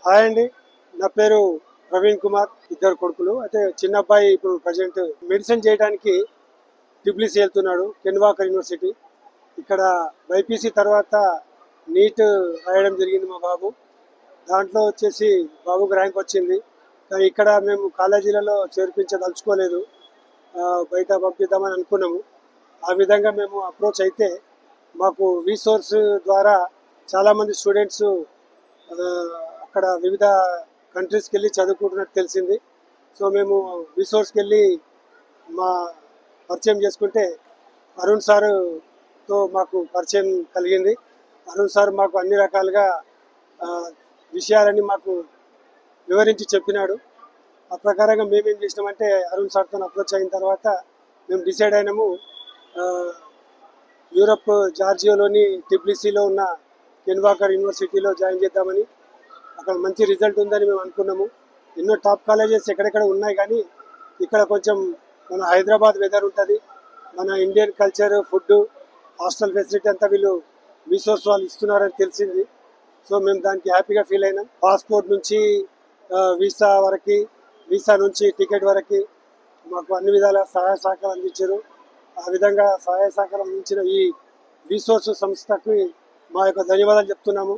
Hi అండి, నా పేరు ప్రవీణ్ కుమార్. ఇద్దరు కొడుకులు. అయితే చిన్న అబ్బాయి ఇప్పుడు ప్రజెంట్ మెడిసిన్ చేయడానికి ట్రిపుల్ఈసీ వెళ్తున్నాడు, కెన్వాకర్ యూనివర్సిటీ. ఇక్కడ బైపీసీ తర్వాత నీట్ రాయడం జరిగింది మా బాబు. దాంట్లో వచ్చేసి బాబుకు ర్యాంక్ వచ్చింది. కానీ ఇక్కడ మేము కాలేజీలలో చేర్పించదలుచుకోలేదు, బయట పంపిద్దామని అనుకున్నాము. ఆ విధంగా మేము అప్రోచ్ అయితే మాకు రీసోర్స్ ద్వారా చాలామంది స్టూడెంట్స్ అక్కడ వివిధ కంట్రీస్కి వెళ్ళి చదువుకుంటున్నట్టు తెలిసింది. సో మేము రిసోర్స్కి వెళ్ళి మా పరిచయం చేసుకుంటే అరుణ్ సార్తో మాకు పరిచయం కలిగింది. అరుణ్ సార్ మాకు అన్ని రకాలుగా విషయాలన్నీ మాకు వివరించి చెప్పినాడు. ఆ ప్రకారంగా మేమేం చేసినామంటే అరుణ్ సార్తో అప్రోచ్ అయిన తర్వాత మేము డిసైడ్ అయినాము యూరప్ జార్జియాలోని ట్రిపుల్ఈసీలో ఉన్న కెన్వాకర్ యూనివర్సిటీలో జాయిన్ చేద్దామని. అక్కడ మంచి రిజల్ట్ ఉందని మేము అనుకున్నాము. ఎన్నో టాప్ కాలేజెస్ ఎక్కడెక్కడ ఉన్నాయి, కానీ ఇక్కడ కొంచెం మన హైదరాబాద్ వెదర్ ఉంటుంది, మన Indian culture, food, hostel facility అంతా వీళ్ళు రిసోర్స్ వాళ్ళు ఇస్తున్నారని తెలిసింది. సో మేము దానికి హ్యాపీగా ఫీల్ అయినాం. పాస్పోర్ట్ నుంచి వీసా వరకు, వీసా నుంచి టికెట్ వరకు మాకు అన్ని విధాల సహాయ సహకారం అందించారు. ఆ విధంగా సహాయ సహకారం అందించిన ఈ రిసోర్స్ సంస్థకి మా యొక్క ధన్యవాదాలు చెప్తున్నాము.